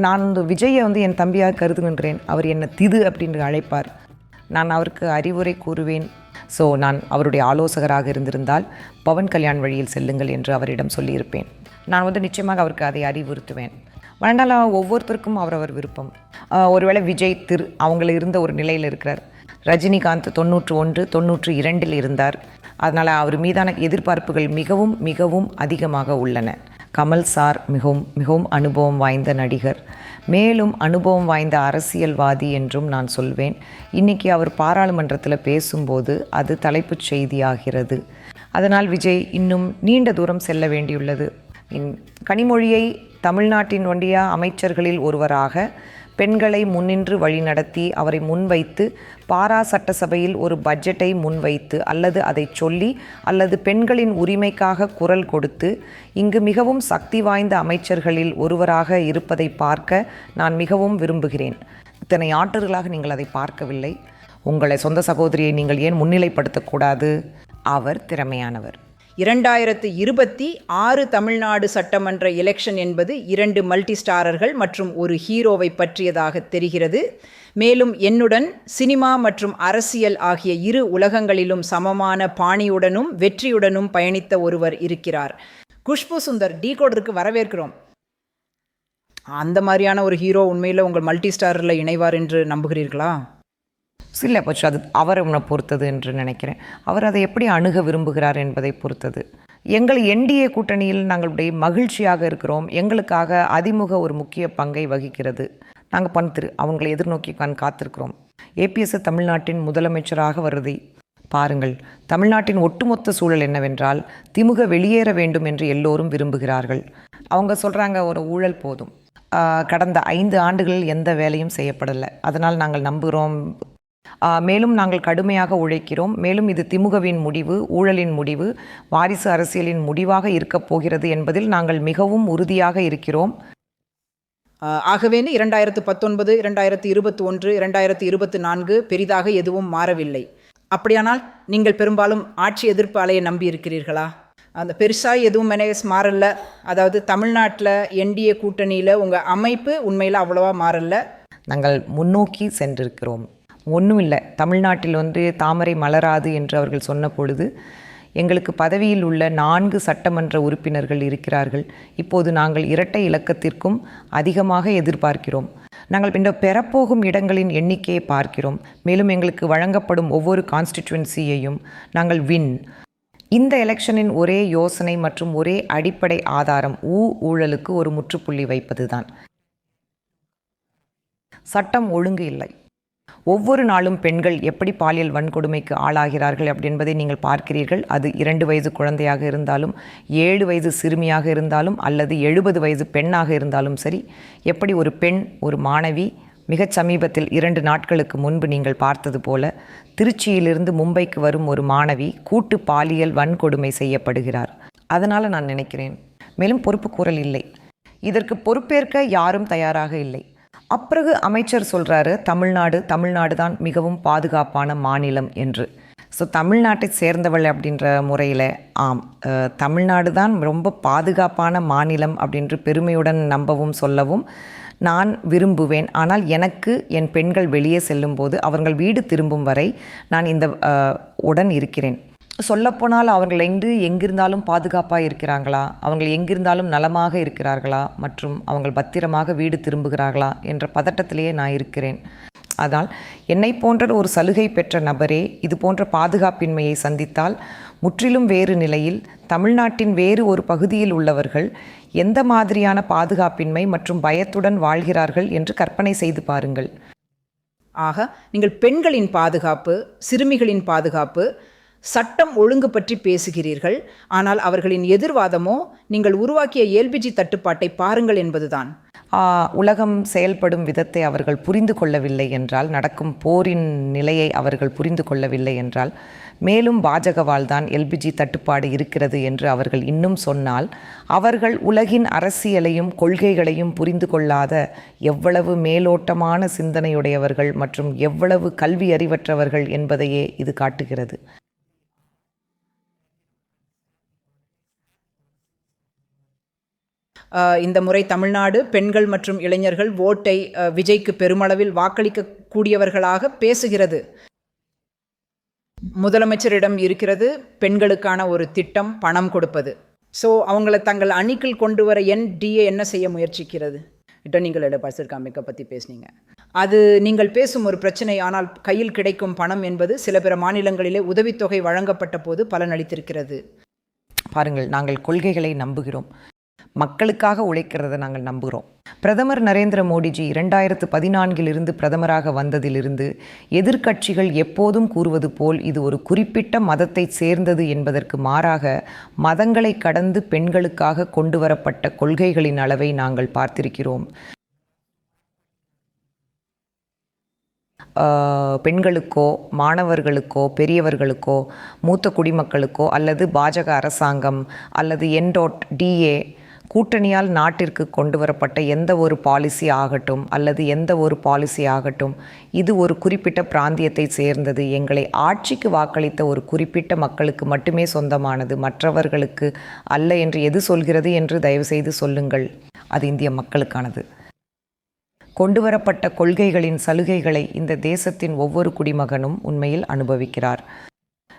நான் விஜயை என் தம்பியாக கருதுகின்றேன். அவர் என்னை திது அப்படின்னு அழைப்பார். நான் அவருக்கு அறிவுரை கூறுவேன். ஸோ நான் அவருடைய ஆலோசகராக இருந்திருந்தால் பவன் கல்யாண் வழியில் செல்லுங்கள் என்று அவரிடம் சொல்லியிருப்பேன். நான் நிச்சயமாக அவருக்கு அதை அறிவுறுத்துவேன். வேண்டாம், ஒவ்வொருத்தருக்கும் அவரவர் விருப்பம். ஒருவேளை விஜய் அவங்கள இருந்த ஒரு நிலையில் இருக்கிறார். ரஜினிகாந்த் 91, 92 இருந்தார். அதனால் அவர் மீதான எதிர்பார்ப்புகள் மிகவும் மிகவும் அதிகமாக உள்ளன. கமல் சார் மிகவும் அனுபவம் வாய்ந்த நடிகர், மேலும் அனுபவம் வாய்ந்த அரசியல்வாதி என்றும் நான் சொல்வேன். இன்றைக்கி அவர் பாராளுமன்றத்தில் பேசும்போது அது தலைப்புச் செய்தியாகிறது. அதனால் விஜய் இன்னும் நீண்ட தூரம் செல்ல வேண்டியுள்ளது. கனிமொழியை தமிழ்நாட்டின் ஒன்றிய அமைச்சர்களில் ஒருவராக பெண்களை முன்னின்று வழிநடத்தி அவரை முன்வைத்து பாரா சட்டசபையில் ஒரு பட்ஜெட்டை முன்வைத்து அல்லது அதை சொல்லி அல்லது பெண்களின் உரிமைக்காக குரல் கொடுத்து இங்கு மிகவும் சக்தி வாய்ந்த அமைச்சர்களில் ஒருவராக இருப்பதை பார்க்க நான் மிகவும் விரும்புகிறேன். இத்தனை ஆண்டுகளாக நீங்கள் அதை பார்க்கவில்லை. உங்களை சொந்த சகோதரியை நீங்கள் ஏன் முன்னிலைப்படுத்தக்கூடாது? அவர் திறமையானவர். 2026 தமிழ்நாடு சட்டமன்ற எலெக்ஷன் என்பது 2 மல்டி ஸ்டாரர்கள் மற்றும் ஒரு ஹீரோவை பற்றியதாக தெரிகிறது. மேலும் என்னுடன் சினிமா மற்றும் அரசியல் ஆகிய இரு உலகங்களிலும் சமமான பாணியுடனும் வெற்றியுடனும் பயணித்த ஒருவர் இருக்கிறார். குஷ்பு சுந்தர் டீகோடருக்கு வரவேற்கிறோம். அந்த மாதிரியான ஒரு ஹீரோ உண்மையில் உங்கள் மல்டி ஸ்டாரில் இணைவார் என்று நம்புகிறீர்களா? இல்லை, பட்சம் அது அவரை பொறுத்தது என்று நினைக்கிறேன். அவர் அதை எப்படி அணுக விரும்புகிறார் என்பதை பொறுத்தது. எங்கள் என்டிஏ கூட்டணியில் நாங்களுடைய மகிழ்ச்சியாக இருக்கிறோம். எங்களுக்காக அதிமுக ஒரு முக்கிய பங்கை வகிக்கிறது. நாங்கள் அவங்களை எதிர்நோக்கி காத்திருக்கிறோம். ஏபிஎஸ் தமிழ்நாட்டின் முதலமைச்சராக வருதை பாருங்கள். தமிழ்நாட்டின் ஒட்டுமொத்த சூழல் என்னவென்றால் திமுக வெளியேற வேண்டும் என்று எல்லோரும் விரும்புகிறார்கள். அவங்க சொல்கிறாங்க ஒரு ஊழல் போதும். கடந்த 5 ஆண்டுகளில் எந்த வேலையும் செய்யப்படலை. அதனால் நாங்கள் நம்புகிறோம். மேலும் நாங்கள் கடுமையாக உழைக்கிறோம். மேலும் இது திமுகவின் முடிவு, ஊழலின் முடிவு, வாரிசு அரசியலின் முடிவாக இருக்கப் போகிறது என்பதில் நாங்கள் மிகவும் உறுதியாக இருக்கிறோம். ஆகவே 2019, 2021, 2024 பெரிதாக எதுவும் மாறவில்லை. அப்படியானால் நீங்கள் பெரும்பாலும் ஆட்சி எதிர்ப்பு அலையை நம்பி இருக்கிறீர்களா? அந்த பெருசாக எதுவும் மாறல. அதாவது தமிழ்நாட்டில் என்டிஏ கூட்டணியில் உங்கள் அமைப்பு உண்மையில் அவ்வளோவா மாறல. நாங்கள் முன்னோக்கி சென்றிருக்கிறோம். ஒன்றும் இல்லை. தமிழ்நாட்டில் தாமரை மலராது என்று அவர்கள் சொன்ன பொழுது எங்களுக்கு பதவியில் உள்ள 4 சட்டமன்ற உறுப்பினர்கள் இருக்கிறார்கள். இப்போது நாங்கள் இரட்டை இலக்கத்திற்கும் அதிகமாக எதிர்பார்க்கிறோம். நாங்கள் பெறப்போகும் இடங்களின் எண்ணிக்கையை பார்க்கிறோம். மேலும் எங்களுக்கு வழங்கப்படும் ஒவ்வொரு கான்ஸ்டிட்யூன்சியையும் நாங்கள் இந்த எலெக்ஷனின் ஒரே யோசனை மற்றும் ஒரே அடிப்படை ஆதாரம் ஊழலுக்கு ஒரு முற்றுப்புள்ளி வைப்பது தான். சட்டம் ஒழுங்கு இல்லை. ஒவ்வொரு நாளும் பெண்கள் எப்படி பாலியல் வன்கொடுமைக்கு ஆளாகிறார்கள் அப்படின்பதை நீங்கள் பார்க்கிறீர்கள். அது 2 வயது குழந்தையாக இருந்தாலும், 7 வயது சிறுமியாக இருந்தாலும், அல்லது 70 வயது பெண்ணாக இருந்தாலும் சரி, எப்படி ஒரு பெண், ஒரு மாணவி மிகச் சமீபத்தில் 2 நாட்களுக்கு முன்பு நீங்கள் பார்த்தது போல திருச்சியிலிருந்து மும்பைக்கு வரும் ஒரு மாணவி கூட்டு பாலியல் வன்கொடுமை செய்யப்படுகிறார். அதனால் நான் நினைக்கிறேன், மேலும் பொறுப்பு கூறல் இல்லை. இதற்கு பொறுப்பேற்க யாரும் தயாராக இல்லை. அப்பிறகு அமைச்சர் சொல்கிறாரு தமிழ்நாடு தான் மிகவும் பாதுகாப்பான மாநிலம் என்று. ஸோ தமிழ்நாட்டை சேர்ந்தவள் அப்படின்ற முறையில் தமிழ்நாடு தான் ரொம்ப பாதுகாப்பான மாநிலம் அப்படின்று பெருமையுடன் நம்பவும் சொல்லவும் நான் விரும்புவேன். ஆனால் எனக்கு என் பெண்கள் வெளியே செல்லும்போது அவர்கள் வீடு திரும்பும் வரை நான் உடன் இருக்கிறேன். சொல்லப்போனால் அவர்கள் எங்கிருந்தாலும் பாதுகாப்பாக இருக்கிறாங்களா, அவங்க எங்கிருந்தாலும் நலமாக இருக்கிறார்களா மற்றும் அவங்க பத்திரமாக வீடு திரும்புகிறார்களா என்ற பதட்டத்திலேயே நான் இருக்கிறேன். அதனால் என்னை போன்ற ஒரு சலுகை பெற்ற நபரே இது போன்ற பாதுகாப்பின்மையை சந்தித்தால் முற்றிலும் வேறு நிலையில் தமிழ்நாட்டின் வேறு ஒரு பகுதியில் உள்ளவர்கள் எந்த மாதிரியான பாதுகாப்பின்மை மற்றும் பயத்துடன் வாழ்கிறார்கள் என்று கற்பனை செய்து பாருங்கள். ஆக நீங்கள் பெண்களின் பாதுகாப்பு, சிறுமிகளின் பாதுகாப்பு, சட்டம் ஒழுங்கு பற்றி பேசுகிறீர்கள். ஆனால் அவர்களின் எதிர்வாதமோ நீங்கள் உருவாக்கிய எல்பிஜி தட்டுப்பாட்டை பாருங்கள் என்பதுதான். உலகம் செயல்படும் விதத்தை அவர்கள் புரிந்து கொள்ளவில்லை என்றால், நடக்கும் போரின் நிலையை அவர்கள் புரிந்து கொள்ளவில்லை என்றால், மேலும் பாஜகவால் தான் எல்பிஜி தட்டுப்பாடு இருக்கிறது என்று அவர்கள் இன்னும் சொன்னால், அவர்கள் உலகின் அரசியலையும் கொள்கைகளையும் புரிந்து கொள்ளாத எவ்வளவு மேலோட்டமான சிந்தனையுடையவர்கள் மற்றும் எவ்வளவு கல்வி அறிவற்றவர்கள் என்பதையே இது காட்டுகிறது. இந்த முறை தமிழ்நாடு பெண்கள் மற்றும் இளைஞர்கள் ஓட்டை விஜய்க்கு பெருமளவில் வாக்களிக்க கூடியவர்களாக பேசுகிறது. முதலமைச்சரிடம் இருக்கிறது பெண்களுக்கான ஒரு திட்டம், பணம் கொடுப்பது. ஸோ அவங்கள தங்கள் அணிக்குள் கொண்டு வர NDA என்ன செய்ய முயற்சிக்கிறது? ரிட்டர்னிங் டெபாசிட் காமிக்க பற்றி பேசுனீங்க. அது நீங்கள் பேசும் ஒரு பிரச்சனை. ஆனால் கையில் கிடைக்கும் பணம் என்பது சில பிற மாநிலங்களிலே உதவித்தொகை வழங்கப்பட்ட போது பலனளித்திருக்கிறது. பாருங்கள், நாங்கள் கொள்கைகளை நம்புகிறோம், மக்களுக்காக உழைக்கிறத நாங்கள் நம்புகிறோம். பிரதமர் நரேந்திர மோடிஜி 2014 பிரதமராக வந்ததிலிருந்து எதிர்க்கட்சிகள் எப்போதும் கூறுவது போல் இது ஒரு குறிப்பிட்ட மதத்தை சேர்ந்தது என்பதற்கு மாறாக மதங்களை கடந்து பெண்களுக்காக கொண்டு வரப்பட்ட கொள்கைகளின் அளவை நாங்கள் பார்த்திருக்கிறோம். பெண்களுக்கோ, மாணவர்களுக்கோ, பெரியவர்களுக்கோ, மூத்த குடிமக்களுக்கோ அல்லது பாஜக அரசாங்கம் அல்லது DA கூட்டணியால் நாட்டிற்கு கொண்டு வரப்பட்ட எந்த ஒரு பாலிசி ஆகட்டும் அல்லது எந்த ஒரு பாலிசி ஆகட்டும், இது ஒரு குறிப்பிட்ட பிராந்தியத்தை சேர்ந்தது, எங்களை ஆட்சிக்கு வாக்களித்த ஒரு குறிப்பிட்ட மக்களுக்கு மட்டுமே சொந்தமானது, மற்றவர்களுக்கு அல்ல என்று எது சொல்கிறது என்று தயவுசெய்து சொல்லுங்கள். அது இந்திய மக்களுக்கானது. கொண்டு வரப்பட்ட கொள்கைகளின் சலுகைகளை இந்த தேசத்தின் ஒவ்வொரு குடிமகனும் உண்மையில் அனுபவிக்கிறார்.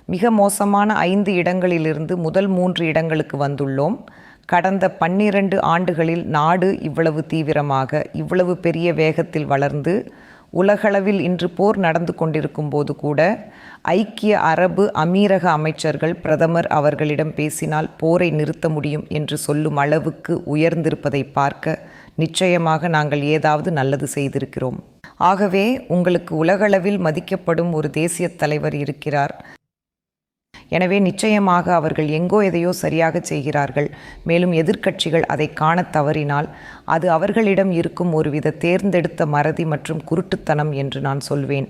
மிக மோசமான 5 இடங்களிலிருந்து முதல் 3 இடங்களுக்கு வந்துள்ளோம். கடந்த 12 ஆண்டுகளில் நாடு இவ்வளவு தீவிரமாக, இவ்வளவு பெரிய வேகத்தில் வளர்ந்து உலகளவில் இன்று போர் நடந்து கொண்டிருக்கும் போது கூட ஐக்கிய அரபு அமீரக அமைச்சர்கள் பிரதமர் அவர்களிடம் பேசினால் போரை நிறுத்த முடியும் என்று சொல்லும் அளவுக்கு உயர்ந்திருப்பதை பார்க்க நிச்சயமாக நாங்கள் ஏதாவது நல்லது செய்திருக்கிறோம். ஆகவே உங்களுக்கு உலகளவில் மதிக்கப்படும் ஒரு தேசிய தலைவர் இருக்கிறார். எனவே நிச்சயமாக அவர்கள் எங்கோ எதையோ சரியாக செய்கிறார்கள். மேலும் எதிர்க்கட்சிகள் அதை காண தவறினால் அது அவர்களிடம் இருக்கும் ஒருவித தேர்ந்தெடுத்த மறதி மற்றும் குருட்டுத்தனம் என்று நான் சொல்வேன்.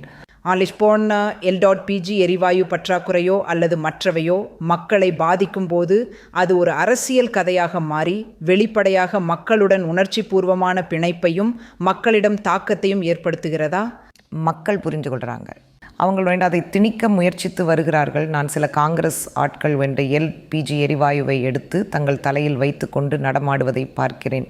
ஆலிஷ்போன் LPG எரிவாயு பற்றாக்குறையோ அல்லது மற்றவையோ மக்களை பாதிக்கும் போது அது ஒரு அரசியல் கதையாக மாறி வெளிப்படையாக மக்களுடன் உணர்ச்சி பூர்வமான பிணைப்பையும் மக்களிடம் தாக்கத்தையும் ஏற்படுத்துகிறதா? மக்கள் புரிந்து கொள்கிறாங்க. அவங்கள் அதை திணிக்க முயற்சித்து வருகிறார்கள். நான் சில காங்கிரஸ் ஆட்கள் LPG எரிவாயுவை எடுத்து தங்கள் தலையில் வைத்து கொண்டு நடமாடுவதை பார்க்கிறேன்.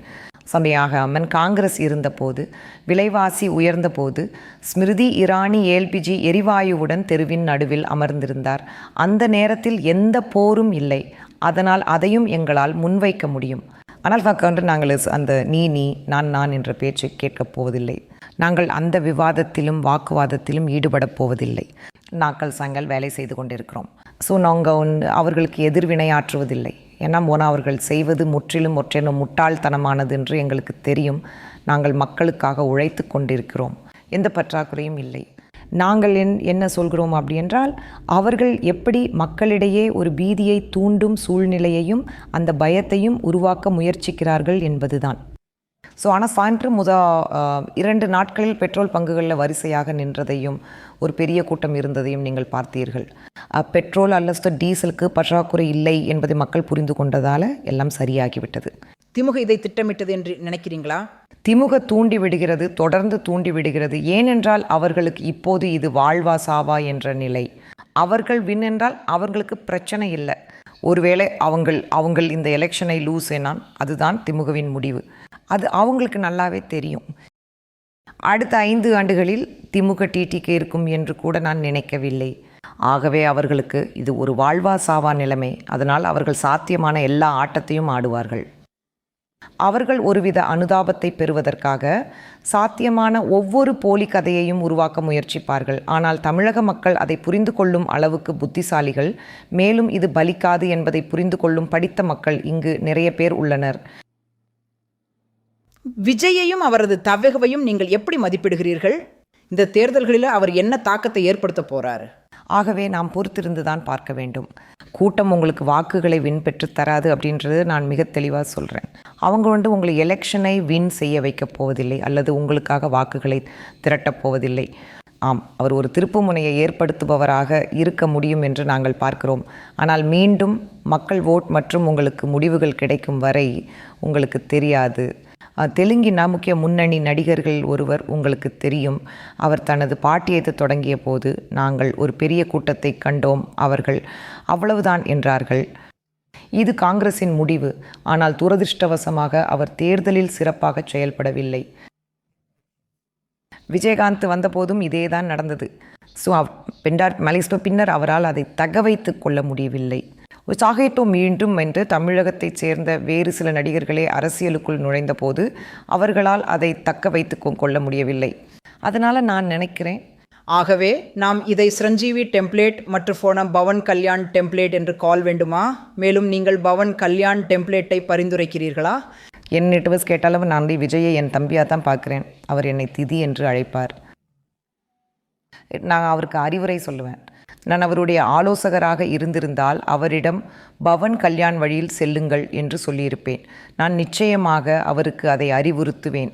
சமயாகாமன் காங்கிரஸ் இருந்தபோது, விலைவாசி உயர்ந்தபோது ஸ்மிருதி இரானி LPG எரிவாயுவுடன் தெருவின் நடுவில் அமர்ந்திருந்தார். அந்த நேரத்தில் எந்த போரும் இல்லை. அதனால் அதையும் எங்களால் முன்வைக்க முடியும். ஆனால் நாங்கள் அந்த நீ நான் என்ற பேச்சை கேட்கப் போவதில்லை. நாங்கள் அந்த விவாதத்திலும் வாக்குவாதத்திலும் ஈடுபடப் போவதில்லை. நாங்கள் சாயங்கால் வேலை செய்து கொண்டிருக்கிறோம். ஸோ நாங்கள் அவர்களுக்கு எதிர்வினையாற்றுவதில்லை. ஏன்னா அவர்கள் செய்வது முற்றிலும் முட்டாள்தனமானது என்று எங்களுக்கு தெரியும். நாங்கள் மக்களுக்காக உழைத்து கொண்டிருக்கிறோம். எந்த பற்றாக்குறையும் இல்லை. நாங்கள் என்ன சொல்கிறோம் அப்படி என்றால், அவர்கள் எப்படி மக்களிடையே ஒரு பீதியை தூண்டும் சூழ்நிலையையும் அந்த பயத்தையும் உருவாக்க முயற்சிக்கிறார்கள் என்பதுதான். ஸோ ஆனால் சாயந்தரம் 2 நாட்களில் பெட்ரோல் பங்குகளில் வரிசையாக நின்றதையும் ஒரு பெரிய கூட்டம் இருந்ததையும் நீங்கள் பார்த்தீர்கள். பெட்ரோல் அல்லது டீசலுக்கு பற்றாக்குறை இல்லை என்பதை மக்கள் புரிந்து கொண்டதால் எல்லாம் சரியாகிவிட்டது. திமுக இதை திட்டமிட்டது என்று நினைக்கிறீங்களா? திமுக தூண்டி விடுகிறது, தொடர்ந்து தூண்டி விடுகிறது. ஏனென்றால் அவர்களுக்கு இப்போது இது வாழ்வா சாவா என்ற நிலை. அவர்கள் வின் என்றால் அவர்களுக்கு பிரச்சனை இல்லை. ஒருவேளை அவங்கள் இந்த எலெக்ஷனை லூஸ் என்னான் அதுதான் திமுகவின் முடிவு. அது அவங்களுக்கு நல்லாவே தெரியும். அடுத்த 5 ஆண்டுகளில் திமுக TTK இருக்கும் என்று கூட நான் நினைக்கவில்லை. ஆகவே அவர்களுக்கு இது ஒரு வாழ்வா சாவா நிலைமை. அதனால் அவர்கள் சாத்தியமான எல்லா ஆட்டத்தையும் ஆடுவார்கள். அவர்கள் ஒருவித அனுதாபத்தை பெறுவதற்காக சாத்தியமான ஒவ்வொரு போலி கதையையும் உருவாக்க முயற்சிப்பார்கள். ஆனால் தமிழக மக்கள் அதை புரிந்து கொள்ளும் அளவுக்கு புத்திசாலிகள். மேலும் இது பலிக்காது என்பதை புரிந்து கொள்ளும் படித்த மக்கள் இங்கு நிறைய பேர் உள்ளனர். விஜயையும் அவரது தவகையும் நீங்கள் எப்படி மதிப்பிடுகிறீர்கள்? இந்த தேர்தல்களில் அவர் என்ன தாக்கத்தை ஏற்படுத்த போறாரு? ஆகவே நாம் பொறுத்திருந்து தான் பார்க்க வேண்டும். கூட்டம் உங்களுக்கு வாக்குகளை வின் பெற்று தராது அப்படின்றது நான் மிக தெளிவாக சொல்கிறேன். அவங்க உங்களை எலெக்ஷனை வின் செய்ய வைக்கப் போவதில்லை அல்லது உங்களுக்காக வாக்குகளை திரட்டப் போவதில்லை. ஆம், அவர் ஒரு திருப்புமுனையை ஏற்படுத்துபவராக இருக்க முடியும் என்று நாங்கள் பார்க்கிறோம். ஆனால் மீண்டும் மக்கள் ஓட் மற்றும் உங்களுக்கு முடிவுகள் கிடைக்கும் வரை உங்களுக்கு தெரியாது. தெலுங்கின் முக்கிய முன்னணி நடிகர்கள் ஒருவர் உங்களுக்கு தெரியும். அவர் தனது பாட்டியத்தை தொடங்கிய போது நாங்கள் ஒரு பெரிய கூட்டத்தை கண்டோம், அவர்கள் அவ்வளவுதான் என்றார்கள். இது காங்கிரசின் முடிவு. ஆனால் துரதிர்ஷ்டவசமாக அவர் தேர்தலில் சிறப்பாக செயல்படவில்லை. விஜயகாந்த் வந்தபோதும் இதேதான் நடந்தது. ஸோ பின்னர் அவரால் அதை தக்க வைத்து கொள்ள முடியவில்லை. சாகேட்டோ மீண்டும் என்று தமிழகத்தைச் சேர்ந்த வேறு சில நடிகர்களே அரசியலுக்குள் நுழைந்த போது அவர்களால் அதை தக்க வைத்து கொள்ள முடியவில்லை. அதனால் நான் நினைக்கிறேன், ஆகவே நாம் இதை சிரஞ்சீவி டெம்ப்ளேட் மற்றும் பவன் கல்யாண் டெம்ப்ளேட் என்று கால் வேண்டுமா? மேலும் நீங்கள் பவன் கல்யாண் டெம்ப்ளேட்டை பரிந்துரைக்கிறீர்களா? என் நெட்வொர்க்ஸ் கேட்டாலும் நான் விஜயை என் தம்பியாக தான் பார்க்குறேன். அவர் என்னை திதி என்று அழைப்பார். நான் அவருக்கு அறிவுரை சொல்லுவேன். நான் அவருடைய ஆலோசகராக இருந்திருந்தால் அவரிடம் பவன் கல்யாண் வழியில் செல்லுங்கள் என்று சொல்லியிருப்பேன். நான் நிச்சயமாக அவருக்கு அதை அறிவுறுத்துவேன்.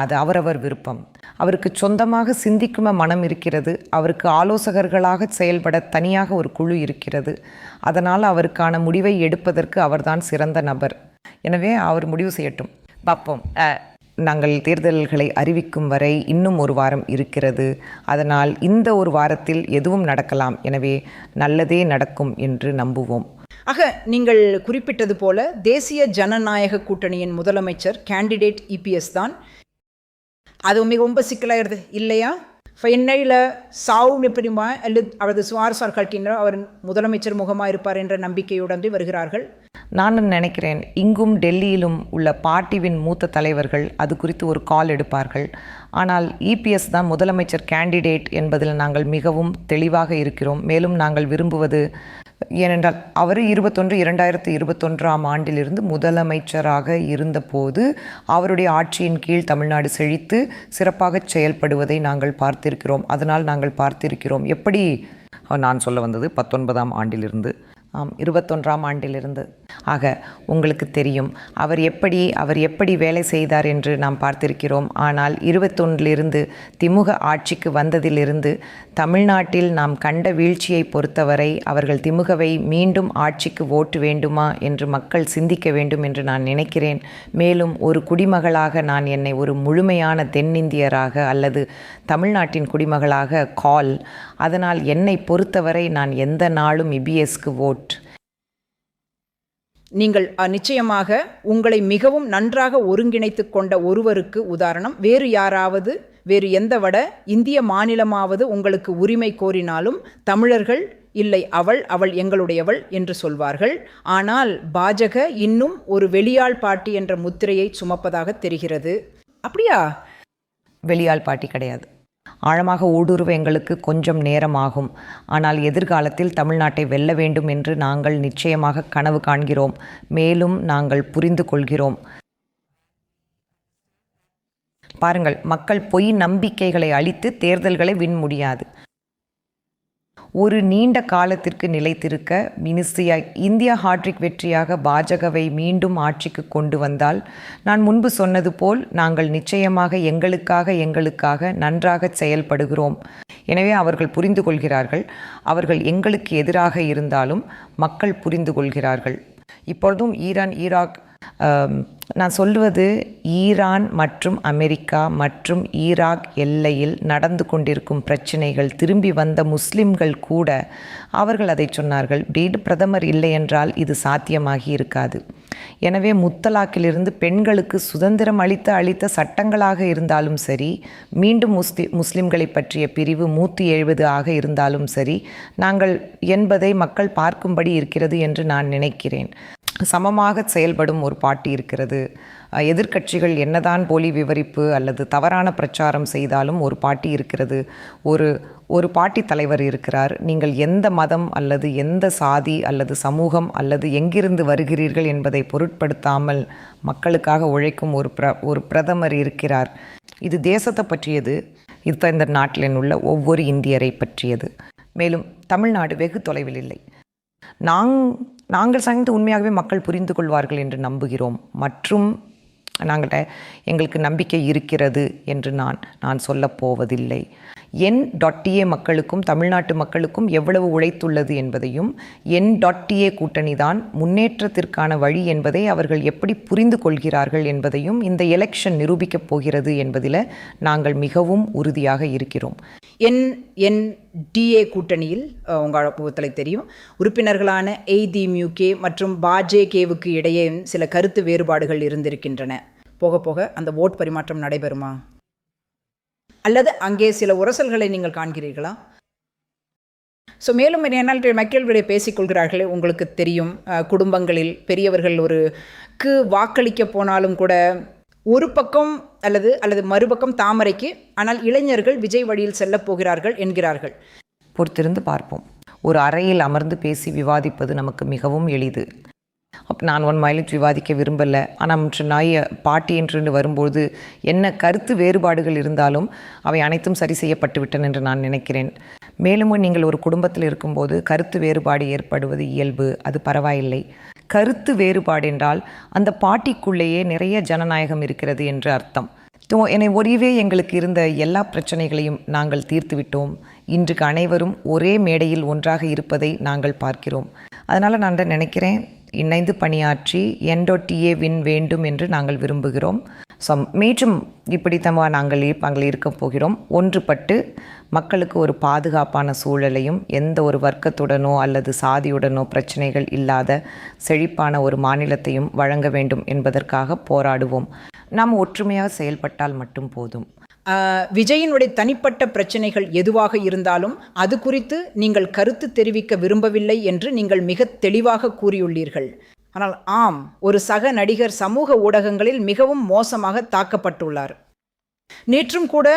அது அவரவர் விருப்பம். அவருக்கு சொந்தமாக சிந்திக்கும் மனம் இருக்கிறது. அவருக்கு ஆலோசகர்களாக செயல்பட தனியாக ஒரு குழு இருக்கிறது. அதனால் அவருக்கான முடிவை எடுப்பதற்கு அவர்தான் சிறந்த நபர். எனவே அவர் முடிவு செய்யட்டும், பார்ப்போம். நாங்கள் தேர்தல்களை அறிவிக்கும் வரை இன்னும் ஒரு வாரம் இருக்கிறது. அதனால் இந்த ஒரு வாரத்தில் எதுவும் நடக்கலாம். எனவே நல்லதே நடக்கும் என்று நம்புவோம். ஆக நீங்கள் குறிப்பிட்டது போல தேசிய ஜனநாயக கூட்டணியின் முதலமைச்சர் கேண்டிடேட் இபிஎஸ் தான். அது ரொம்ப சிக்கலாயிருது இல்லையா? ஃபைனலில் சாவும் எப்படிமா அல்லது அவரது சுவாரஸ்வார் கட்சியினர் அவர் முதலமைச்சர் முகமாக இருப்பார் என்ற நம்பிக்கையுடன் வருகிறார்கள். நான் நினைக்கிறேன், இங்கும் டெல்லியிலும் உள்ள பார்ட்டிவின் மூத்த தலைவர்கள் அது குறித்து ஒரு கால் எடுப்பார்கள். ஆனால் இபிஎஸ் தான் முதலமைச்சர் கேண்டிடேட் என்பதில் நாங்கள் மிகவும் தெளிவாக இருக்கிறோம். மேலும் நாங்கள் விரும்புவது ஏனென்றால் அவர் 2021ஆம் ஆண்டிலிருந்து முதலமைச்சராக இருந்தபோது அவருடைய ஆட்சியின் கீழ் தமிழ்நாடு செழித்து சிறப்பாக செயல்படுவதை நாங்கள் பார்த்திருக்கிறோம். அதனால் நாங்கள் பார்த்திருக்கிறோம் எப்படி நான் சொல்ல வந்தது 19ஆம் ஆண்டிலிருந்து 21ஆம் ஆண்டிலிருந்து. ஆக உங்களுக்கு தெரியும் அவர் எப்படி வேலை செய்தார் என்று நாம் பார்த்திருக்கிறோம். ஆனால் 21லிருந்து திமுக ஆட்சிக்கு வந்ததிலிருந்து தமிழ்நாட்டில் நாம் கண்ட வீழ்ச்சியை பொறுத்தவரை அவர்கள் திமுகவை மீண்டும் ஆட்சிக்கு ஓட்டு வேண்டுமா என்று மக்கள் சிந்திக்க வேண்டும் என்று நான் நினைக்கிறேன். மேலும் ஒரு குடிமகளாக நான் என்னை ஒரு முழுமையான தென்னிந்தியராக அல்லது தமிழ்நாட்டின் குடிமகளாக அதனால் என்னை பொறுத்தவரை நான் எந்த நாளும் இபிஎஸ்க்கு ஓட். நீங்கள் நிச்சயமாக உங்களை மிகவும் நன்றாக ஒருங்கிணைத்து கொண்ட ஒருவருக்கு உதாரணம். வேறு எந்த வட இந்திய மாநிலமாவது உங்களுக்கு உரிமை கோரினாலும் தமிழர்கள் இல்லை, அவள் எங்களுடையவள் என்று சொல்வார்கள். ஆனால் பாஜக இன்னும் ஒரு வெளியாள் பாட்டி என்ற முத்திரையை சுமப்பதாக தெரிகிறது. அப்படியா? வெளியாள் பாட்டி கிடையாது. ஆழமாக ஊடுருவ எங்களுக்கு கொஞ்சம் நேரமாகும். ஆனால் எதிர்காலத்தில் தமிழ்நாட்டை வெல்ல வேண்டும் என்று நாங்கள் நிச்சயமாக கனவு காண்கிறோம். மேலும் நாங்கள் புரிந்து கொள்கிறோம். பாருங்கள், மக்கள் பொய் நம்பிக்கைகளை அளித்து தேர்தல்களை வின் முடியாது. ஒரு நீண்ட காலத்திற்கு நிலைத்திருக்க இந்தியா ஹாட்ரிக் வெற்றியாக பாஜகவை மீண்டும் ஆட்சிக்கு கொண்டு வந்தால் நான் முன்பு சொன்னது போல் நாங்கள் நிச்சயமாக எங்களுக்காக நன்றாக செயல்படுகிறோம். எனவே அவர்கள் புரிந்து கொள்கிறார்கள். அவர்கள் எங்களுக்கு எதிராக இருந்தாலும் மக்கள் புரிந்து கொள்கிறார்கள். இப்பொழுதும் ஈராக் நான் சொல்வது ஈரான் மற்றும் அமெரிக்கா மற்றும் ஈராக் எல்லையில் நடந்து கொண்டிருக்கும் பிரச்சனைகள், திரும்பி வந்த முஸ்லிம்கள் கூட அவர்கள் அதை சொன்னார்கள். பிரதமர் இல்லை என்றால் இது சாத்தியமாகி இருக்காது. எனவே முத்தலாக்கிலிருந்து பெண்களுக்கு சுதந்திரம் அளித்த சட்டங்களாக இருந்தாலும் சரி, மீண்டும் முஸ்லிம்களை பற்றிய பிரிவு 170 ஆக இருந்தாலும் சரி, நாங்கள் என்பதை மக்கள் பார்க்கும்படி இருக்கிறது என்று நான் நினைக்கிறேன். சமமாக செயல்படும் ஒரு பார்ட்டி இருக்கிறது. எதிர்க்கட்சிகள் என்னதான் போலி விவரிப்பு அல்லது தவறான பிரச்சாரம் செய்தாலும் ஒரு பார்ட்டி இருக்கிறது. ஒரு பார்ட்டி தலைவர் இருக்கிறார். நீங்கள் எந்த மதம் அல்லது எந்த சாதி அல்லது சமூகம் அல்லது எங்கிருந்து வருகிறீர்கள் என்பதை பொருட்படுத்தாமல் மக்களுக்காக உழைக்கும் ஒரு பிரதமர் இருக்கிறார். இது தேசத்தை பற்றியது. இது இந்த நாட்டில் உள்ள ஒவ்வொரு இந்தியரை பற்றியது. மேலும் தமிழ்நாடு வெகு தொலைவில் இல்லை. நாங்கள் சாய்ந்து உண்மையாகவே மக்கள் புரிந்து கொள்வார்கள் என்று நம்புகிறோம். மற்றும் எங்களுக்கு நம்பிக்கை இருக்கிறது என்று நான் சொல்லப் போவதில்லை. N.TA மக்களுக்கும் தமிழ்நாட்டு மக்களுக்கும் எவ்வளவு உழைத்துள்ளது என்பதையும் N.TA கூட்டணி தான் முன்னேற்றத்திற்கான வழி என்பதை அவர்கள் எப்படி புரிந்து கொள்கிறார்கள் என்பதையும் இந்த எலெக்ஷன் நிரூபிக்கப் போகிறது என்பதில் நாங்கள் மிகவும் உறுதியாக இருக்கிறோம். NNDA கூட்டணியில் உங்களுக்கு தெரியும் உறுப்பினர்களான ADMUK மற்றும் பாஜகவுக்கு இடையே சில கருத்து வேறுபாடுகள் இருந்திருக்கின்றன. போக போக அந்த ஓட் பரிமாற்றம் நடைபெறுமா அல்லது அங்கே சில உரசல்களை நீங்கள் காண்கிறீர்களா? ஸோ மேலும் என்னால் மக்களுடைய பேசிக்கொள்கிறார்களே உங்களுக்கு தெரியும், குடும்பங்களில் பெரியவர்கள் ஒருக்கு வாக்களிக்க போனாலும் கூட ஒரு பக்கம் அல்லது மறுபக்கம் தாமரைக்கு, ஆனால் இளைஞர்கள் விஜய் வழியில் செல்லப் போகிறார்கள் என்கிறார்கள். பொறுத்திருந்து பார்ப்போம். ஒரு அறையில் அமர்ந்து பேசி விவாதிப்பது நமக்கு மிகவும் எளிது. நான் 1 மைலேஜ் விவாதிக்க விரும்பலை, ஆனால் மற்ற பாட்டி என்று வரும்போது என்ன கருத்து வேறுபாடுகள் இருந்தாலும் அவை அனைத்தும் சரி செய்யப்பட்டு விட்டன என்று நான் நினைக்கிறேன். மேலும் நீங்கள் ஒரு குடும்பத்தில் இருக்கும்போது கருத்து வேறுபாடு ஏற்படுவது இயல்பு, அது பரவாயில்லை. கருத்து வேறுபாடு என்றால் அந்த பாட்டிக்குள்ளேயே நிறைய ஜனநாயகம் இருக்கிறது என்று அர்த்தம். என்னை ஒருவே எங்களுக்கு இருந்த எல்லா பிரச்சனைகளையும் நாங்கள் தீர்த்து விட்டோம். இன்றைக்கு அனைவரும் ஒரே மேடையில் ஒன்றாக இருப்பதை நாங்கள் பார்க்கிறோம். அதனால் நான் நினைக்கிறேன், இணைந்து பணியாற்றி NDA வின் வேண்டும் என்று நாங்கள் விரும்புகிறோம். மீண்டும் இப்படித்தமாக நாங்கள் இருக்க போகிறோம். ஒன்றுபட்டு மக்களுக்கு ஒரு பாதுகாப்பான சூழலையும் எந்த ஒரு வர்க்கத்துடனோ அல்லது சாதியுடனோ பிரச்சனைகள் இல்லாத செழிப்பான ஒரு மாநிலத்தையும் வழங்க வேண்டும் என்பதற்காக போராடுவோம். நாம் ஒற்றுமையாக செயல்பட்டால் மட்டும் போதும். விஜயினுடைய தனிப்பட்ட பிரச்சனைகள் எதுவாக இருந்தாலும் அது குறித்து நீங்கள் கருத்து தெரிவிக்க விரும்பவில்லை என்று நீங்கள் மிக தெளிவாக கூறியுள்ளீர்கள். ஆனால் ஆம், ஒரு சக நடிகர் சமூக ஊடகங்களில் மிகவும் மோசமாக தாக்கப்பட்டுள்ளார். நேற்றும் கூட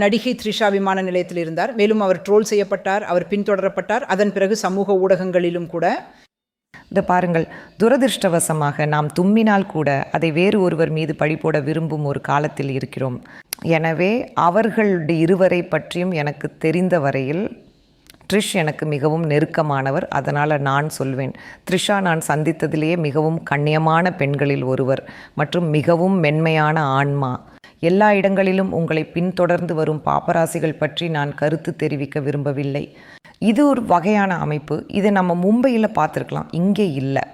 நடிகை த்ரிஷா விமான நிலையத்தில் இருந்தார். மேலும் அவர் ட்ரோல் செய்யப்பட்டார், அவர் பின்தொடரப்பட்டார். அதன் பிறகு சமூக ஊடகங்களிலும் கூட. இதை பாருங்கள், துரதிருஷ்டவசமாக நாம் தும்மினால் கூட அதை வேறு ஒருவர் மீது பழி போட விரும்பும் ஒரு காலத்தில் இருக்கிறோம். எனவே அவர்களுடைய இருவரை பற்றியும் எனக்கு தெரிந்த வரையில் த்ரிஷ் எனக்கு மிகவும் நெருக்கமானவர். அதனால் நான் சொல்வேன், த்ரிஷா நான் சந்தித்ததிலேயே மிகவும் கண்ணியமான பெண்களில் ஒருவர் மற்றும் மிகவும் மென்மையான ஆன்மா. எல்லா இடங்களிலும் உங்களை பின்தொடர்ந்து வரும் பாப்பராசிகள் பற்றி நான் கருத்து தெரிவிக்க விரும்பவில்லை. இது ஒரு வகையான அமைப்பு. இதை நம்ம மும்பையில் பார்த்துருக்கலாம், இங்கே இல்லை.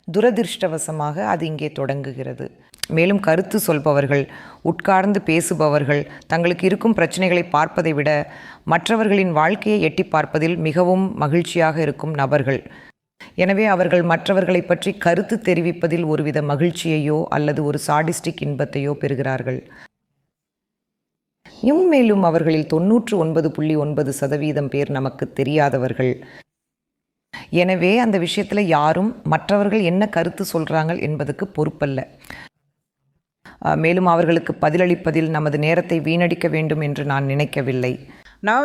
துரதிருஷ்டவசமாக அது இங்கே தொடங்குகிறது. மேலும் கருத்து சொல்பவர்கள், உட்கார்ந்து பேசுபவர்கள் தங்களுக்கு இருக்கும் பிரச்சனைகளை பார்ப்பதை விட மற்றவர்களின் வாழ்க்கையை எட்டி பார்ப்பதில் மிகவும் மகிழ்ச்சியாக இருக்கும் நபர்கள். எனவே அவர்கள் மற்றவர்களை பற்றி கருத்து தெரிவிப்பதில் ஒருவித மகிழ்ச்சியையோ அல்லது ஒரு சாடிஸ்டிக் இன்பத்தையோ பெறுகிறார்கள். மேலும் அவர்களில் 99.9% பேர் நமக்கு தெரியாதவர்கள். எனவே அந்த விஷயத்தில் யாரும் மற்றவர்கள் என்ன கருத்து சொல்கிறாங்க என்பதுக்கு பொறுப்பல்ல. மேலும் அவர்களுக்கு பதிலளிப்பதில் நமது நேரத்தை வீணடிக்க வேண்டும் என்று நான் நினைக்கவில்லை.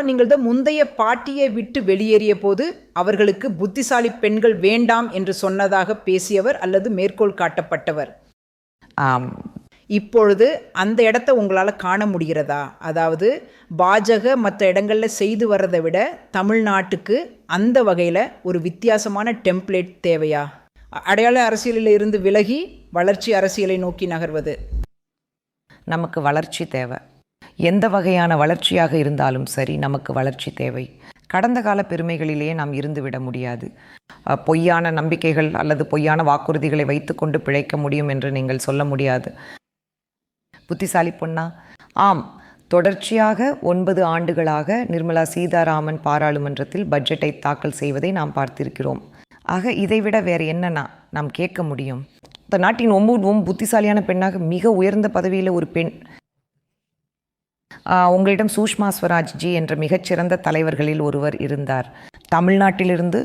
நீங்கள் தான் முந்தைய பாட்டியை விட்டு வெளியேறிய போது அவர்களுக்கு புத்திசாலி பெண்கள் வேண்டாம் என்று சொன்னதாக பேசியவர் அல்லது மேற்கோள் காட்டப்பட்டவர். இப்பொழுது அந்த இடத்த உங்களால் காண முடிகிறதா? அதாவது பாஜக மற்ற இடங்களில் செய்து வர்றதை விட தமிழ்நாட்டுக்கு அந்த வகையில் ஒரு வித்தியாசமான டெம்ப்ளேட் தேவையா? அடையாள அரசியலில் இருந்து விலகி வளர்ச்சி அரசியலை நோக்கி நகர்வது. நமக்கு வளர்ச்சி தேவை. எந்த வகையான வளர்ச்சியாக இருந்தாலும் சரி, நமக்கு வளர்ச்சி தேவை. கடந்த கால பெருமைகளிலேயே நாம் இருந்துவிட முடியாது. பொய்யான நம்பிக்கைகள் அல்லது பொய்யான வாக்குறுதிகளை வைத்துக்கொண்டு பிழைக்க முடியும் என்று நீங்கள் சொல்ல முடியாது. புத்திசாலி பொண்ணா? ஆம், தொடர்ச்சியாக 9 ஆண்டுகளாக நிர்மலா சீதாராமன் பாராளுமன்றத்தில் பட்ஜெட்டை தாக்கல் செய்வதை நாம் பார்த்திருக்கிறோம். ஆக இதைவிட வேறு என்னன்னா நாம் கேட்க முடியும்? இந்த நாட்டின் 9 புத்திசாலியான பெண்ணாக மிக உயர்ந்த பதவியில் ஒரு பெண். உங்களிடம் சுஷ்மா ஸ்வராஜ் ஜி என்ற மிகச்சிறந்த தலைவர்களில் ஒருவர் இருந்தார். தமிழ்நாட்டிலிருந்து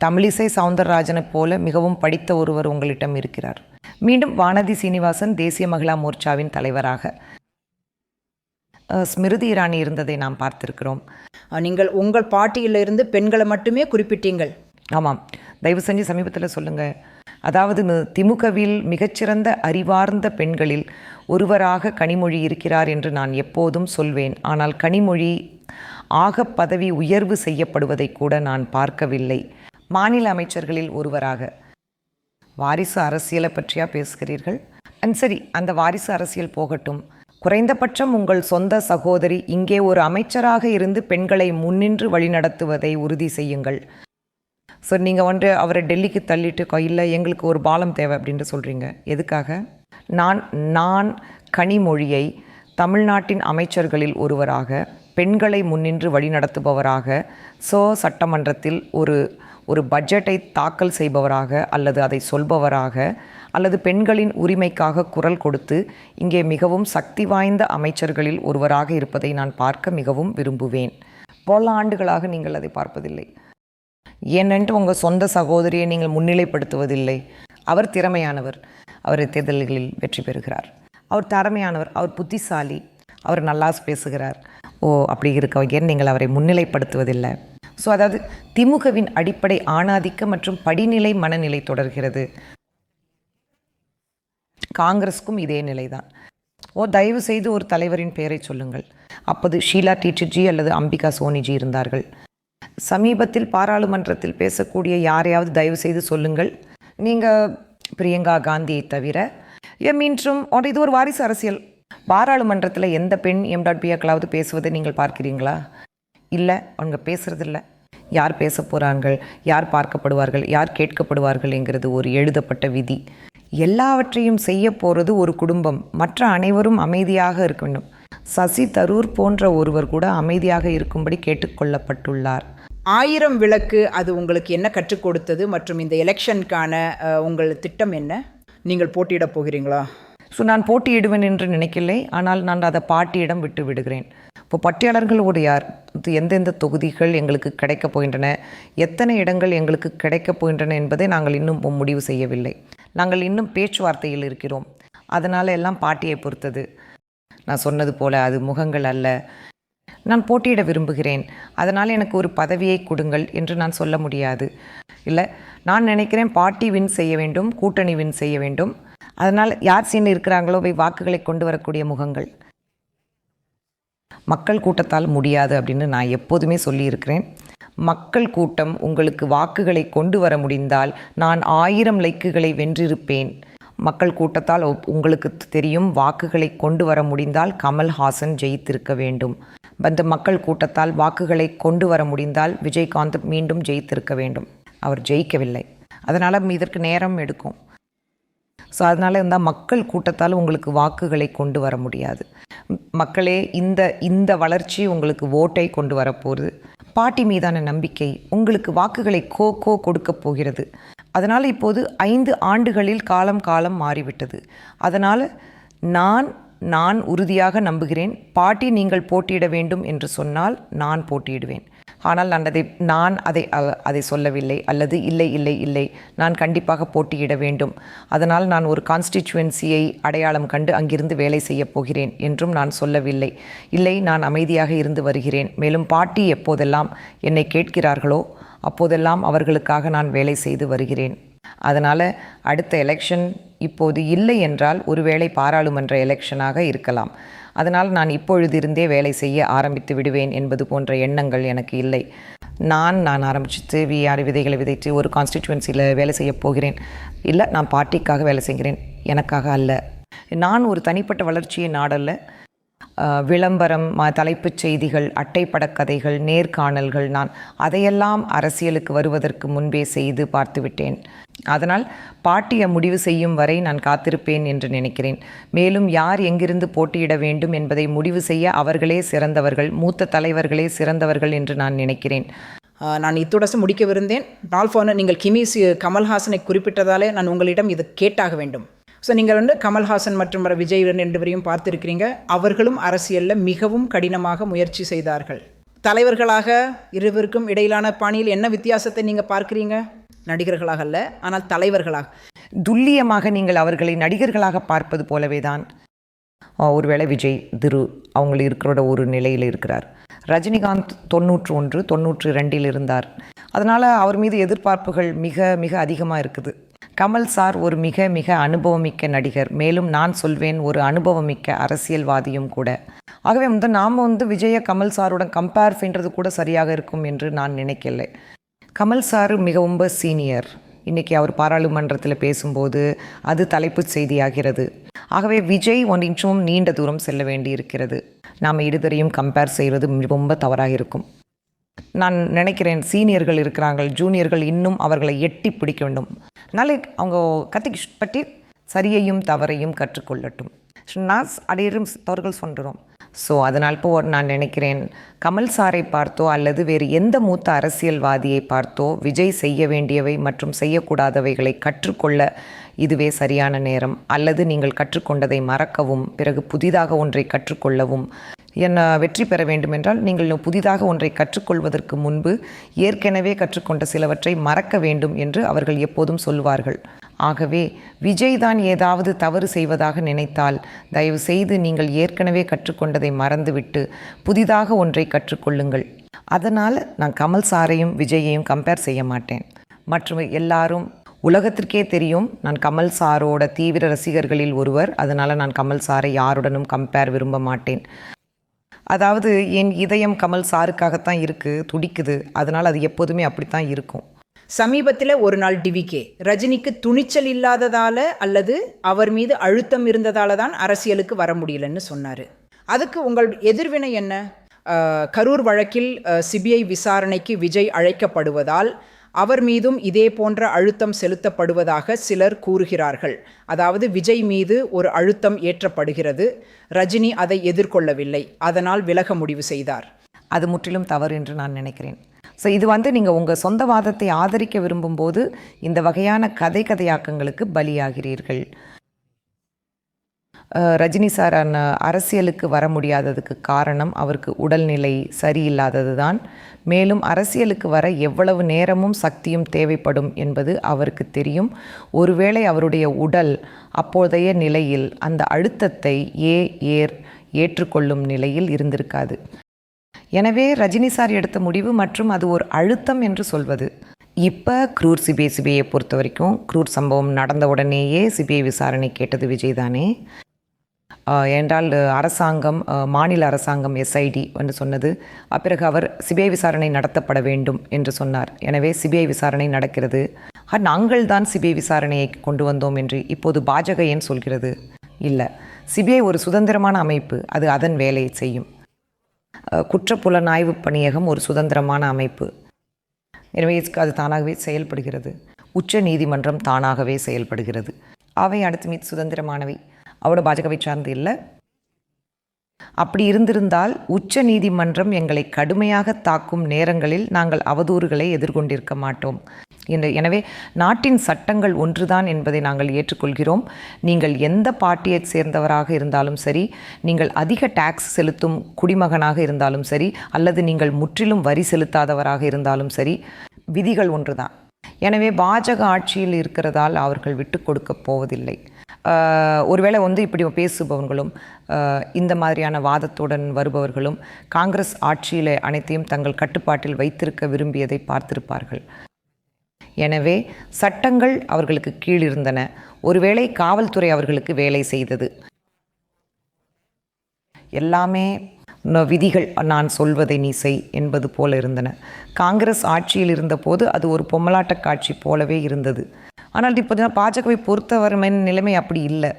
தமிழிசை சவுந்தரராஜனை போல மிகவும் படித்த ஒருவர் உங்களிடம் இருக்கிறார். மீண்டும் வானதி சீனிவாசன் தேசிய மகிழா மோர்ச்சாவின் தலைவராக, ஸ்மிருதி இரானி இருந்ததை நாம் பார்த்திருக்கிறோம். நீங்கள் உங்கள் பாட்டியிலிருந்து பெண்களை மட்டுமே குறிப்பிட்டீங்கள். ஆமாம், தயவு செஞ்சு சமீபத்தில் சொல்லுங்கள். அதாவது திமுகவில் மிகச்சிறந்த அறிவார்ந்த பெண்களில் ஒருவராக கனிமொழி இருக்கிறார் என்று நான் எப்போதும் சொல்வேன். ஆனால் கனிமொழி ஆக பதவி உயர்வு செய்யப்படுவதை கூட நான் பார்க்கவில்லை. மாநில அமைச்சர்களில் ஒருவராக. வாரிசு அரசியலை பற்றியா பேசுகிறீர்கள்? சரி, அந்த வாரிசு அரசியல் போகட்டும். குறைந்தபட்சம் உங்கள் சொந்த சகோதரி இங்கே ஒரு அமைச்சராக இருந்து பெண்களை முன்னின்று வழிநடத்துவதை உறுதி செய்யுங்கள். ஸோ நீங்கள் அவரை டெல்லிக்கு தள்ளிட்டு இல்லை எங்களுக்கு ஒரு பாலம் தேவை அப்படின்ட்டு சொல்கிறீங்க. எதுக்காக? நான் கனிமொழியை தமிழ்நாட்டின் அமைச்சர்களில் ஒருவராக, பெண்களை முன்னின்று வழிநடத்துபவராக, சட்டமன்றத்தில் ஒரு பட்ஜெட்டை தாக்கல் செய்பவராக அல்லது அதை சொல்பவராக அல்லது பெண்களின் உரிமைக்காக குரல் கொடுத்து இங்கே மிகவும் சக்தி வாய்ந்த அமைச்சர்களில் ஒருவராக இருப்பதை நான் பார்க்க மிகவும் விரும்புவேன். பல ஆண்டுகளாக நீங்கள் அதை பார்ப்பதில்லை. ஏனென்று உங்கள் சொந்த சகோதரியை நீங்கள் முன்னிலைப்படுத்துவதில்லை. அவர் திறமையானவர், அவர் தேர்தல்களில் வெற்றி பெறுகிறார். அவர் திறமையானவர், அவர் புத்திசாலி, அவர் நல்லா பேசுகிறார். அப்படி இருக்க நீங்கள் அவரை முன்னிலைப்படுத்துவதில்லை. அதாவது திமுகவின் அடிப்படை ஆணாதிக்க மற்றும் படிநிலை மனநிலை தொடர்கிறது. காங்கிரஸுக்கும் இதே நிலைதான். தயவு செய்து ஒரு தலைவரின் பெயரை சொல்லுங்கள். அப்போது ஷீலா டீச்சர்ஜி அல்லது அம்பிகா சோனிஜி இருந்தார்கள். சமீபத்தில் பாராளுமன்றத்தில் பேசக்கூடிய யாரையாவது தயவு செய்து சொல்லுங்கள். நீங்கள் பிரியங்கா காந்தியை தவிர மீண்டும் இது ஒரு வாரிசு அரசியல். பாராளுமன்றத்தில் எந்த பெண் எம்.பியாக்களாவது பேசுவதை நீங்கள் பார்க்கிறீங்களா? இல்லை, அவங்க பேசுகிறதில்ல. யார் பேச போகிறார்கள், யார் பார்க்கப்படுவார்கள், யார் கேட்கப்படுவார்கள் என்கிறது ஒரு எழுதப்பட்ட விதி. எல்லாவற்றையும் செய்ய போகிறது ஒரு குடும்பம். மற்ற அனைவரும் அமைதியாக இருக்க வேண்டும். சசி தரூர் போன்ற ஒருவர் கூட அமைதியாக இருக்கும்படி கேட்டுக்கொள்ளப்பட்டுள்ளார். 1000 விளக்கு அது உங்களுக்கு என்ன கற்றுக் கொடுத்தது மற்றும் இந்த எலெக்ஷனுக்கான உங்கள் திட்டம் என்ன? நீங்கள் போட்டியிடப் போகிறீங்களா? நான் போட்டியிடுவேன் என்று நினைக்கலை. ஆனால் நான் அதை பாட்டியிடம் விட்டு விடுகிறேன். இப்போ பட்டியலர்களோடு யார், எந்தெந்த தொகுதிகள் எங்களுக்கு கிடைக்கப் போகின்றன, எத்தனை இடங்கள் எங்களுக்கு கிடைக்கப் போகின்றன என்பதை நாங்கள் இன்னும் முடிவு செய்யவில்லை. நாங்கள் இன்னும் பேச்சுவார்த்தையில் இருக்கிறோம். அதனால் எல்லாம் பாட்டியை பொறுத்தது. நான் சொன்னது போல் அது முகங்கள் அல்ல. நான் போட்டியிட விரும்புகிறேன், அதனால் எனக்கு ஒரு பதவியை கொடுங்கள் என்று நான் சொல்ல முடியாது. இல்லை, நான் நினைக்கிறேன் பார்ட்டி வின் செய்ய வேண்டும், கூட்டணி வின் செய்ய வேண்டும். அதனால் யார் சீன் இருக்கிறாங்களோ போய் வாக்குகளை கொண்டு வரக்கூடிய முகங்கள். மக்கள் கூட்டத்தால் முடியாது அப்படின்னு நான் எப்போதுமே சொல்லியிருக்கிறேன். மக்கள் கூட்டம் உங்களுக்கு வாக்குகளை கொண்டு வர முடிந்தால் நான் 1000 லைக்குகளை வென்றிருப்பேன். மக்கள் கூட்டத்தால் உங்களுக்கு தெரியும், வாக்குகளை கொண்டு வர முடிந்தால் கமல்ஹாசன் ஜெயித்திருக்க வேண்டும். அந்த மக்கள் கூட்டத்தால் வாக்குகளை கொண்டு வர முடிந்தால் விஜயகாந்த் மீண்டும் ஜெயித்திருக்க வேண்டும். அவர் ஜெயிக்கவில்லை. அதனால் இதற்கு நேரம் எடுக்கும். அதனால் இருந்தால் மக்கள் கூட்டத்தால் உங்களுக்கு வாக்குகளை கொண்டு வர முடியாது. மக்களே, இந்த வளர்ச்சி உங்களுக்கு ஓட்டை கொண்டு வரப்போகுது. பார்ட்டி மீதான நம்பிக்கை உங்களுக்கு வாக்குகளை கொடுக்க போகிறது. அதனால் இப்போது 5 ஆண்டுகளில் காலம் மாறிவிட்டது. அதனால் நான் உறுதியாக நம்புகிறேன், பார்ட்டி நீங்கள் போட்டியிட வேண்டும் என்று சொன்னால் நான் போட்டியிடுவேன். ஆனால் நான் அதை சொல்லவில்லை. அல்லது இல்லை நான் கண்டிப்பாக போட்டியிட வேண்டும், அதனால் நான் ஒரு கான்ஸ்டிச்சுவன்சியை அடையாளம் கண்டு அங்கிருந்து வேலை செய்ய போகிறேன் என்றும் நான் சொல்லவில்லை. இல்லை, நான் அமைதியாக இருந்து வருகிறேன். மேலும் பார்ட்டி எப்போதெல்லாம் என்னை கேட்கிறார்களோ அப்போதெல்லாம் அவர்களுக்காக நான் வேலை செய்து வருகிறேன். அதனால் அடுத்த எலெக்ஷன் இப்போது இல்லை என்றால் ஒருவேளை பாராளுமன்ற எலெக்ஷனாக இருக்கலாம். அதனால் நான் இப்பொழுதிருந்தே வேலை செய்ய ஆரம்பித்து விடுவேன் என்பது போன்ற எண்ணங்கள் எனக்கு இல்லை. நான் ஆரம்பித்து விதைகளை விதைத்து ஒரு கான்ஸ்டிச்சுவன்சியில் வேலை செய்ய போகிறேன். இல்லை, நான் பார்ட்டிக்காக வேலை செய்கிறேன், எனக்காக அல்ல. நான் ஒரு தனிப்பட்ட வளர்ச்சியை நாடல்ல. விளம்பரம், தலைப்புச் செய்திகள், அட்டைப்படக்கதைகள், நேர்காணல்கள், நான் அதையெல்லாம் அரசியலுக்கு வருவதற்கு முன்பே செய்து பார்த்துவிட்டேன். அதனால் பார்ட்டியை முடிவு செய்யும் வரை நான் காத்திருப்பேன் என்று நினைக்கிறேன். மேலும் யார் எங்கிருந்து போட்டியிட வேண்டும் என்பதை முடிவு செய்ய அவர்களே சிறந்தவர்கள், மூத்த தலைவர்களே சிறந்தவர்கள் என்று நான் நினைக்கிறேன். நான் இத்துடன் முடிக்கவிருந்தேன். ரால்ஃபான, நீங்கள் கமல்ஹாசனை குறிப்பிட்டதாலே நான் உங்களிடம் இது கேட்டாக வேண்டும். நீங்கள் கமல்ஹாசன் மற்றும் விஜய் 2 பேரையும் பார்த்துருக்கிறீங்க. அவர்களும் அரசியலில் மிகவும் கடினமாக முயற்சி செய்தார்கள். தலைவர்களாக இருவருக்கும் இடையிலான பாணியில் என்ன வித்தியாசத்தை நீங்கள் பார்க்குறீங்க? நடிகர்களாக அல்ல, ஆனால் தலைவர்களாக. துல்லியமாக நீங்கள் அவர்களை நடிகர்களாக பார்ப்பது போலவே தான் ஒருவேளை விஜய் அவங்க இருக்கிறோட ஒரு நிலையில் இருக்கிறார். ரஜினிகாந்த் 91, 92 இருந்தார். அதனால் அவர் மீது எதிர்பார்ப்புகள் மிக மிக அதிகமாக இருக்குது. கமல் சார் ஒரு மிக மிக அனுபவமிக்க நடிகர், மேலும் நான் சொல்வேன் ஒரு அனுபவமிக்க அரசியல்வாதியும் கூட. ஆகவே நாம் விஜய கமல் சாருடன் கம்பேர் பண்ணுறது கூட சரியாக இருக்கும் என்று நான் நினைக்கலை. கமல் சார் மிகவும் சீனியர். இன்றைக்கி அவர் பாராளுமன்றத்தில் பேசும்போது அது தலைப்புச் செய்தியாகிறது. ஆகவே விஜய் ஒன்றும் நீண்ட தூரம் செல்ல வேண்டி இருக்கிறது. நாம் இருவரையும் கம்பேர் செய்வது ரொம்ப தவறாக இருக்கும். நான் நினைக்கிறேன் சீனியர்கள் இருக்கிறார்கள், ஜூனியர்கள் இன்னும் அவர்களை எட்டி பிடிக்க வேண்டும். அதனால் அவங்க பற்றி சரியையும் தவறையும் கற்றுக்கொள்ளட்டும். நான் அடையிறும் தவறுகள் சொல்கிறோம். ஸோ அதனால் இப்போ நான் நினைக்கிறேன், கமல் சாரை பார்த்தோ அல்லது வேறு எந்த மூத்த அரசியல்வாதியை பார்த்தோ விஜய் செய்ய வேண்டியவை மற்றும் செய்யக்கூடாதவைகளை கற்றுக்கொள்ள இதுவே சரியான நேரம். அல்லது நீங்கள் கற்றுக்கொண்டதை மறக்கவும் பிறகு புதிதாக ஒன்றை கற்றுக்கொள்ளவும். வெற்றி பெற வேண்டுமென்றால் நீங்கள் புதிதாக ஒன்றை கற்றுக்கொள்வதற்கு முன்பு ஏற்கனவே கற்றுக்கொண்ட சிலவற்றை மறக்க வேண்டும் என்று அவர்கள் எப்போதும் சொல்வார்கள். ஆகவே விஜய் தான் ஏதாவது தவறு செய்வதாக நினைத்தால் தயவு செய்து நீங்கள் ஏற்கனவே கற்றுக்கொண்டதை மறந்துவிட்டு புதிதாக ஒன்றை கற்றுக்கொள்ளுங்கள். அதனால் நான் கமல் சாரையும் விஜயையும் கம்பேர் செய்ய மாட்டேன். மற்றும் எல்லாரும் உலகத்திற்கே தெரியும் நான் கமல் சாரோட தீவிர ரசிகர்களில் ஒருவர். அதனால் நான் கமல் சாரை யாருடனும் கம்பேர் விரும்ப மாட்டேன். அதாவது என் இதயம் கமல் சாருக்காகத்தான் இருக்குது, துடிக்குது. அதனால் அது எப்போதுமே அப்படித்தான் இருக்கும். சமீபத்தில் ஒரு நாள் டிவிகே ரஜினிக்கு துணிச்சல் இல்லாததால் அல்லது அவர் மீது அழுத்தம் இருந்ததால தான் அரசியலுக்கு வர முடியலன்னு சொன்னார். அதுக்கு உங்கள் எதிர்வினை என்ன? கரூர் வழக்கில் சிபிஐ விசாரணைக்கு விஜய் அழைக்கப்படுவதால் அவர் மீதும் இதே போன்ற அழுத்தம் செலுத்தப்படுவதாக சிலர் கூறுகிறார்கள். அதாவது விஜய் மீது ஒரு அழுத்தம் ஏற்றப்படுகிறது, ரஜினி அதை எதிர்கொள்ளவில்லை, அதனால் விலக முடிவு செய்தார். அது முற்றிலும் தவறு என்று நான் நினைக்கிறேன். ஸோ இது நீங்கள் உங்கள் சொந்த வாதத்தை ஆதரிக்க விரும்பும்போது இந்த வகையான கதையாக்கங்களுக்கு பலியாகிறீர்கள். ரஜினி சார் அரசியலுக்கு வர முடியாததுக்கு காரணம் அவருக்கு உடல்நிலை சரியில்லாதது தான். மேலும் அரசியலுக்கு வர எவ்வளவு நேரமும் சக்தியும் தேவைப்படும் என்பது அவருக்கு தெரியும். ஒருவேளை அவருடைய உடல் அப்போதைய நிலையில் அந்த அழுத்தத்தை ஏற்றுக்கொள்ளும் நிலையில் இருந்திருக்காது. எனவே ரஜினி சார் எடுத்த முடிவு மற்றும் அது ஒரு அழுத்தம் என்று சொல்வது. இப்போ க்ரூர் சிபிஐயை பொறுத்த வரைக்கும் க்ரூர் சம்பவம் நடந்த உடனேயே சிபிஐ விசாரணை கேட்டது விஜய் தானே. என்றால் அரசாங்கம், மாநில அரசாங்கம் எஸ்ஐடி வந்து சொன்னது. பிறகு அவர் சிபிஐ விசாரணை நடத்தப்பட வேண்டும் என்று சொன்னார். எனவே சிபிஐ விசாரணை நடக்கிறது. நாங்கள் தான் சிபிஐ விசாரணையை கொண்டு வந்தோம் என்று இப்போது பாஜக ஏன் சொல்கிறது? இல்லை, சிபிஐ ஒரு சுதந்திரமான அமைப்பு, அது அதன் வேலையை செய்யும். குற்றப்புலனாய்வு பணியகம் ஒரு சுதந்திரமான அமைப்பு. எனவே அது தானாகவே செயல்படுகிறது. உச்ச நீதிமன்றம் தானாகவே செயல்படுகிறது. அவை அடுத்து மீது சுதந்திரமானவை, அவரோட பாஜகவை சார்ந்து இல்லை. அப்படி இருந்திருந்தால் உச்ச நீதிமன்றம் எங்களை கடுமையாக தாக்கும் நேரங்களில் நாங்கள் அவதூறுகளை எதிர்கொண்டிருக்க மாட்டோம். எனவே நாட்டின் சட்டங்கள் ஒன்றுதான் என்பதை நாங்கள் ஏற்றுக்கொள்கிறோம். நீங்கள் எந்த பார்ட்டியை சேர்ந்தவராக இருந்தாலும் சரி, நீங்கள் அதிக டாக்ஸ் செலுத்தும் குடிமகனாக இருந்தாலும் சரி, அல்லது நீங்கள் முற்றிலும் வரி செலுத்தாதவராக இருந்தாலும் சரி, விதிகள் ஒன்றுதான். எனவே பாஜக ஆட்சியில் இருக்கிறதால் அவர்கள் விட்டு கொடுக்க போவதில்லை. ஒருவேளை இப்படி பேசுபவர்களும் இந்த மாதிரியான வாதத்துடன் வருபவர்களும் காங்கிரஸ் ஆட்சியில் அனைத்தையும் தங்கள் கட்டுப்பாட்டில் வைத்திருக்க விரும்பியதை பார்த்திருப்பார்கள். எனவே சட்டங்கள் அவர்களுக்கு கீழ் இருந்தன. ஒருவேளை காவல்துறை அவர்களுக்கு வேலை செய்தது. எல்லாமே விதிகள் நான் சொல்வதை நீ செய் என்பது போல இருந்தன. காங்கிரஸ் ஆட்சியில் இருந்தபோது அது ஒரு பொம்மலாட்ட காட்சி போலவே இருந்தது. ஆனால் இப்போ பாஜகவை பொறுத்தவரை நிலைமை அப்படி இல்லை.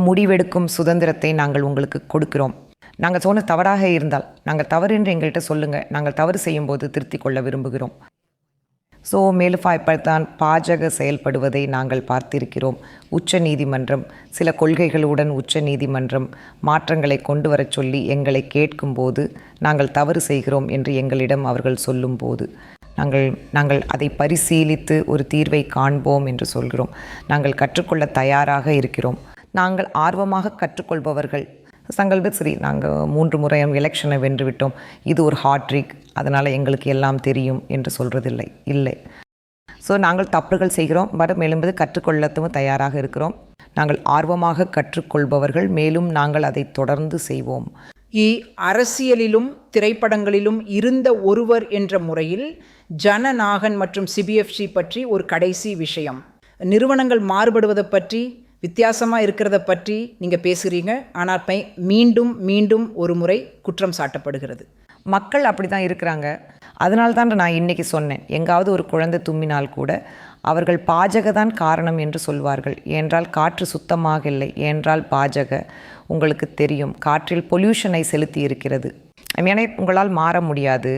முடிவெடுக்கும் சுதந்திரத்தை நாங்கள் உங்களுக்கு கொடுக்கிறோம். நாங்கள் சொன்ன தவறாக இருந்தால் நாங்கள் தவறு என்று எங்கள்கிட்ட சொல்லுங்கள். நாங்கள் தவறு செய்யும்போது திருத்திக் கொள்ள விரும்புகிறோம். ஸோ மேலும் இப்படித்தான் பாஜக செயல்படுவதை நாங்கள் பார்த்திருக்கிறோம். உச்ச நீதிமன்றம் சில கொள்கைகளுடன் உச்ச நீதிமன்றம் மாற்றங்களை கொண்டு வரச் சொல்லி எங்களை கேட்கும்போது நாங்கள் தவறு செய்கிறோம் என்று எங்களிடம் அவர்கள் சொல்லும்போது நாங்கள் அதை பரிசீலித்து ஒரு தீர்வை காண்போம் என்று சொல்கிறோம். நாங்கள் கற்றுக்கொள்ள தயாராக இருக்கிறோம். நாங்கள் ஆர்வமாக கற்றுக்கொள்பவர்கள். சரி, நாங்கள் 3 முறை எலெக்ஷனை வென்றுவிட்டோம், இது ஒரு ஹாட்ரிக், அதனால் எங்களுக்கு எல்லாம் தெரியும் என்று சொல்கிறதில்லை. இல்லை. ஸோ நாங்கள் தப்புகள் செய்கிறோம், மேலும்பது கற்றுக்கொள்ளவும் தயாராக இருக்கிறோம். நாங்கள் ஆர்வமாக கற்றுக்கொள்பவர்கள், மேலும் நாங்கள் அதை தொடர்ந்து செய்வோம். அரசியலிலும் திரைப்படங்களிலும் இருந்த ஒருவர் என்ற முறையில் ஜனநாயகன் மற்றும் சிபிஎஃப்சி பற்றி ஒரு கடைசி விஷயம். நிறுவனங்கள் மாறுபடுவதை பற்றி, வித்தியாசமாக இருக்கிறத பற்றி நீங்கள் பேசுகிறீங்க. ஆனால் மீண்டும் மீண்டும் ஒரு முறை குற்றம் சாட்டப்படுகிறது. மக்கள் அப்படி தான் இருக்கிறாங்க. அதனால தான் நான் இன்றைக்கி சொன்னேன், எங்காவது ஒரு குழந்தை தும்மினால் கூட அவர்கள் பாஜக தான் காரணம் என்று சொல்வார்கள். ஏனென்றால் காற்று சுத்தமாக இல்லை. ஏனென்றால் பாஜக, உங்களுக்கு தெரியும், காற்றில் பொல்யூஷனை செலுத்தி இருக்கிறது. ஏன்னா உங்களால் மாற முடியாது.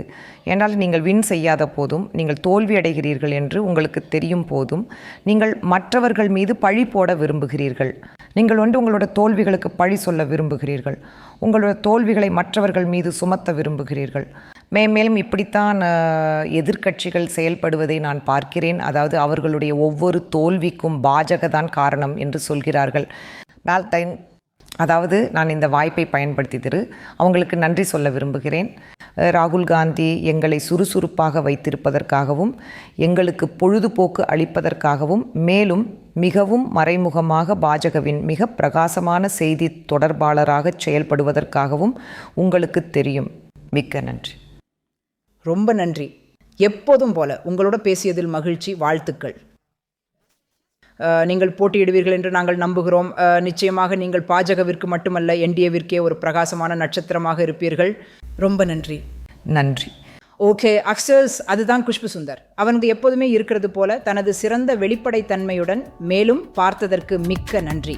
ஏனால் நீங்கள் வின் செய்யாத போதும், நீங்கள் தோல்வி அடைகிறீர்கள் என்று உங்களுக்கு தெரியும் போதும் நீங்கள் மற்றவர்கள் மீது பழி போட விரும்புகிறீர்கள். நீங்கள் உங்களோட தோல்விகளுக்கு பழி சொல்ல விரும்புகிறீர்கள். உங்களோட தோல்விகளை மற்றவர்கள் மீது சுமத்த விரும்புகிறீர்கள். மேலும் இப்படித்தான் எதிர்க்கட்சிகள் செயல்படுவதை நான் பார்க்கிறேன். அதாவது அவர்களுடைய ஒவ்வொரு தோல்விக்கும் பாஜக தான் காரணம் என்று சொல்கிறார்கள். பால்டைன், அதாவது நான் இந்த வாய்ப்பை பயன்படுத்தி அவங்களுக்கு நன்றி சொல்ல விரும்புகிறேன். ராகுல் காந்தி எங்களை சுறுசுறுப்பாக வைத்திருப்பதற்காகவும் எங்களுக்கு பொழுதுபோக்கு அளிப்பதற்காகவும் மேலும் மிகவும் மறைமுகமாக பாஜகவின் மிக பிரகாசமான செய்தி தொடர்பாளராக செயல்படுவதற்காகவும் உங்களுக்கு தெரியும். மிக்க நன்றி. ரொம்ப நன்றி. எப்போதும் போல உங்களோட பேசியதில் மகிழ்ச்சி. வாழ்த்துக்கள். நீங்கள் போட்டியிடுவீர்கள் என்று நாங்கள் நம்புகிறோம். நிச்சயமாக நீங்கள் பாஜகவிற்கு மட்டுமல்ல, என்டிஏவிற்கே ஒரு பிரகாசமான நட்சத்திரமாக இருப்பீர்கள். ரொம்ப நன்றி. நன்றி. ஓகே அக்ஷர்ஸ், அதுதான் குஷ்பு சுந்தர். அவனது எப்போதுமே இருக்கிறது போல தனது சிறந்த வெளிப்படைத்தன்மையுடன் மேலும் பார்த்ததற்கு மிக்க நன்றி.